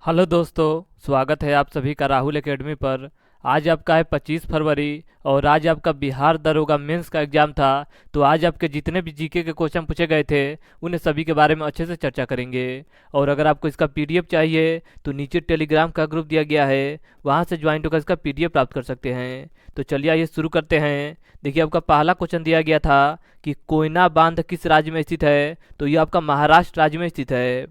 Hello दोस्तों। स्वागत है आप सभी का राहुल एकेडमी पर। आज आपका है 25 फरवरी और आज आपका बिहार दरोगा मेंस का एग्जाम था। तो आज आपके जितने भी जीके के क्वेश्चन पूछे गए थे उन्हें सभी के बारे में अच्छे से चर्चा करेंगे। और अगर आपको इसका पीडीएफ चाहिए तो नीचे टेलीग्राम का ग्रुप दिया गया है, वहां से ज्वाइन होकर इसका पीडीएफ प्राप्त कर सकते हैं। तो चलिए आइए शुरू करते हैं। देखिए आपका पहला क्वेश्चन दिया गया था कि कोयना बांध किस राज्य में स्थित है। तो ये आपका महाराष्ट्र राज्य में स्थित है।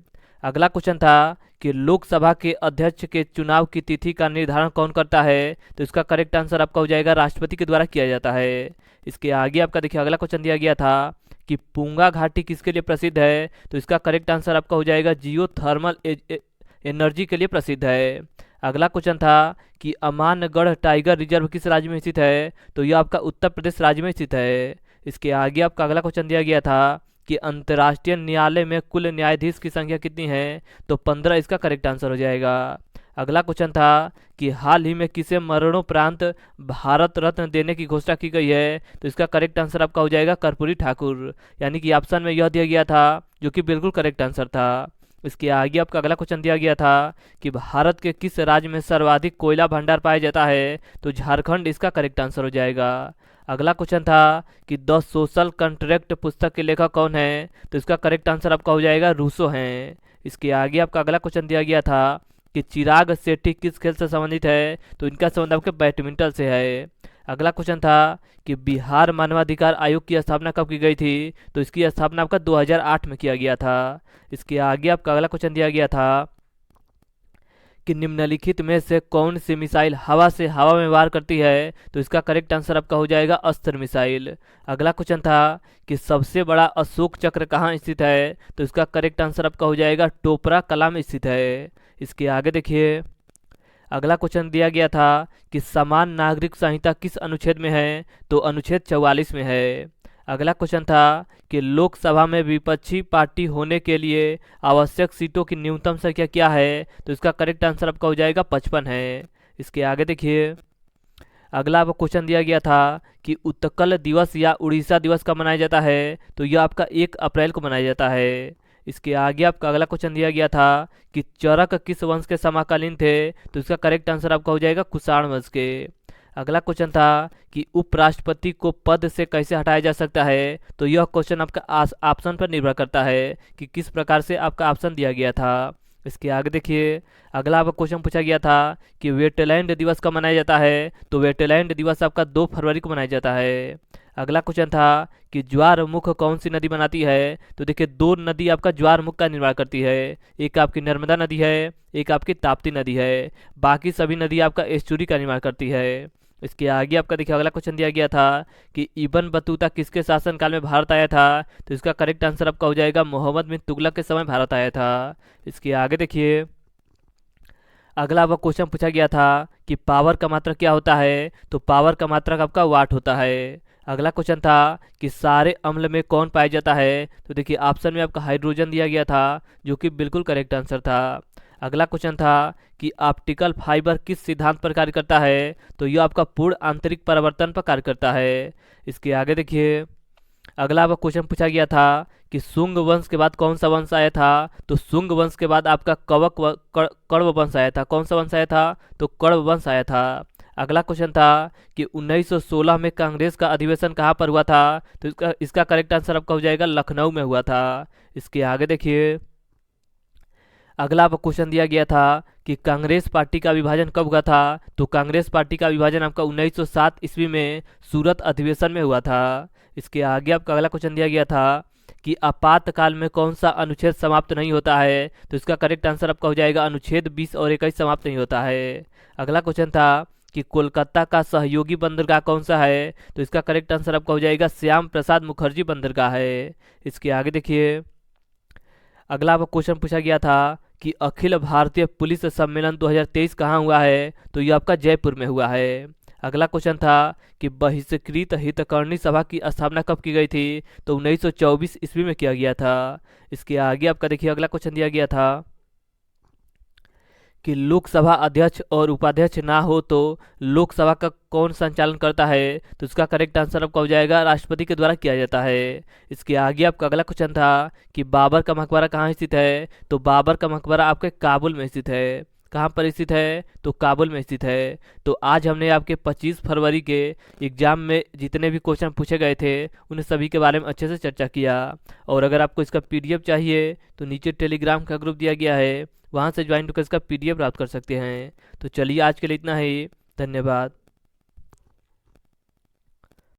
अगला क्वेश्चन था कि लोकसभा के अध्यक्ष के चुनाव की तिथि का निर्धारण कौन करता है। तो इसका करेक्ट आंसर आपका हो जाएगा राष्ट्रपति के द्वारा किया जाता है। इसके आगे आपका देखिए अगला क्वेश्चन दिया गया था कि पुंगा घाटी किसके लिए प्रसिद्ध है। तो इसका करेक्ट आंसर आपका हो जाएगा जियो थर्मल एनर्जी के लिए प्रसिद्ध है। अगला क्वेश्चन था कि अमानगढ़ टाइगर रिजर्व किस राज्य में स्थित है। तो यह आपका उत्तर प्रदेश राज्य में स्थित है। इसके आगे आपका अगला क्वेश्चन दिया गया था कि अंतर्राष्ट्रीय न्यायालय में कुल न्यायाधीश की संख्या कितनी है। तो 15 इसका करेक्ट आंसर हो जाएगा। अगला क्वेश्चन था कि हाल ही में किसे मरणोपरांत भारत रत्न देने की घोषणा की गई है। तो इसका करेक्ट आंसर आपका हो जाएगा कर्पूरी ठाकुर, यानी कि ऑप्शन में यह दिया गया था जो कि बिल्कुल करेक्ट आंसर था। इसके आगे आपका अगला क्वेश्चन दिया गया था कि भारत के किस राज्य में सर्वाधिक कोयला भंडार पाया जाता है। तो झारखंड इसका करेक्ट आंसर हो जाएगा। अगला क्वेश्चन था कि द सोशल कॉन्ट्रैक्ट पुस्तक के लेखक कौन है। तो इसका करेक्ट आंसर आपका हो जाएगा रूसो हैं। इसके आगे आपका अगला क्वेश्चन दिया गया था कि चिराग शेट्टी किस खेल से संबंधित है। तो इनका संबंध आपके बैडमिंटन से है। अगला क्वेश्चन था कि बिहार मानवाधिकार आयोग की स्थापना कब की गई थी। तो इसकी स्थापना आपका 2008 में किया गया था। इसके आगे आपका अगला क्वेश्चन दिया गया था कि निम्नलिखित में से कौन सी मिसाइल हवा से हवा में वार करती है। तो इसका करेक्ट आंसर आपका हो जाएगा अस्त्र मिसाइल। अगला क्वेश्चन था कि सबसे बड़ा अशोक चक्र कहाँ स्थित है। तो इसका करेक्ट आंसर आपका हो जाएगा टोपरा कला में स्थित है। इसके आगे देखिए अगला क्वेश्चन दिया गया था कि समान नागरिक संहिता किस अनुच्छेद में है। तो अनुच्छेद 44 में है। अगला क्वेश्चन था कि लोकसभा में विपक्षी पार्टी होने के लिए आवश्यक सीटों की न्यूनतम संख्या क्या है। तो इसका करेक्ट आंसर आपका हो जाएगा 55 है। इसके आगे देखिए अगला आपको क्वेश्चन दिया गया था कि उत्कल दिवस या उड़ीसा दिवस कब मनाया जाता है। तो यह आपका 1 अप्रैल को मनाया जाता है। इसके आगे आपका अगला क्वेश्चन दिया गया था कि चरक किस वंश के समकालीन थे। तो इसका करेक्ट आंसर आपका हो जाएगा कुषाण वंश के। अगला क्वेश्चन था कि उपराष्ट्रपति को पद से कैसे हटाया जा सकता है। तो यह क्वेश्चन आपका ऑप्शन पर निर्भर करता है कि किस प्रकार से आपका ऑप्शन दिया गया था। इसके आगे देखिए अगला आपका क्वेश्चन पूछा गया था कि वेटलैंड दिवस कब मनाया जाता है। तो वेटलैंड दिवस आपका 2 फरवरी को मनाया जाता है। अगला क्वेश्चन था कि ज्वारमुख कौन सी नदी बनाती है। तो देखिए दो नदी आपका ज्वारमुख का निर्माण करती है, एक आपकी नर्मदा नदी है, एक आपकी ताप्ती नदी है। बाकी सभी नदी आपका एस्चुरी का निर्माण करती है। इसके आगे आपका देखिए अगला क्वेश्चन दिया गया था कि इब्न बतूता किसके शासनकाल में भारत आया था। तो इसका करेक्ट आंसर आपका हो जाएगा मोहम्मद बिन तुगलक के समय भारत आया था। इसके आगे देखिए अगला आपका क्वेश्चन पूछा गया था कि पावर का मात्रक क्या होता है। तो पावर का मात्रक आपका वाट होता है। अगला क्वेश्चन था कि सारे अम्ल में कौन पाया जाता है। तो देखिए ऑप्शन में आपका हाइड्रोजन दिया गया था जो कि बिल्कुल करेक्ट आंसर था। अगला क्वेश्चन था कि ऑप्टिकल फाइबर किस सिद्धांत पर कार्य करता है। तो यह आपका पूर्ण आंतरिक परावर्तन पर कार्य करता है। इसके आगे देखिए अगला आपका क्वेश्चन पूछा गया था कि शुंग वंश के बाद कौन सा वंश आया था। तो शुंग वंश के बाद आपका कण्व वंश आया था। कौन सा वंश आया था। तो कण्व वंश आया था। अगला क्वेश्चन था कि 1916 में कांग्रेस का अधिवेशन कहाँ पर हुआ था। तो इसका करेक्ट आंसर आपका हो जाएगा लखनऊ में हुआ था। इसके आगे देखिए अगला आपको क्वेश्चन दिया गया था कि कांग्रेस पार्टी का विभाजन कब हुआ था। तो कांग्रेस पार्टी का विभाजन आपका 1907 ईस्वी में सूरत अधिवेशन में हुआ था। इसके आगे आपका अगला क्वेश्चन दिया गया था कि आपातकाल में कौन सा अनुच्छेद समाप्त नहीं होता है। तो इसका करेक्ट आंसर आपका हो जाएगा अनुच्छेद 20 और 21 समाप्त नहीं होता है। अगला क्वेश्चन था कि कोलकाता का सहयोगी बंदरगाह कौन सा है। तो इसका करेक्ट आंसर आपका हो जाएगा श्याम प्रसाद मुखर्जी बंदरगाह है। इसके आगे देखिए अगला आपको क्वेश्चन पूछा गया था कि अखिल भारतीय पुलिस सम्मेलन 2023 कहाँ हुआ है। तो यह आपका जयपुर में हुआ है। अगला क्वेश्चन था कि बहिष्कृत हितकर्णी सभा की स्थापना कब की गई थी। तो 1924 ईस्वी में किया गया था। इसके आगे आपका देखिए अगला क्वेश्चन दिया गया था कि लोकसभा अध्यक्ष और उपाध्यक्ष ना हो तो लोकसभा का कौन संचालन करता है? तो इसका करेक्ट आंसर आपका हो जाएगा राष्ट्रपति के द्वारा किया जाता है। इसके आगे आपका अगला क्वेश्चन था कि बाबर का मकबरा कहाँ स्थित है? तो बाबर का मकबरा आपके काबुल में स्थित है। कहाँ पर स्थित है? तो काबुल में स्थित है। तो आज हमने आपके 25 फरवरी के एग्जाम में जितने भी क्वेश्चन पूछे गए थे उन सभी के बारे में अच्छे से चर्चा किया। और अगर आपको इसका पीडीएफ चाहिए तो नीचे टेलीग्राम का ग्रुप दिया गया है, वहाँ से ज्वाइन होकर इसका पीडीएफ प्राप्त कर सकते हैं। तो चलिए आज के लिए इतना ही। धन्यवाद।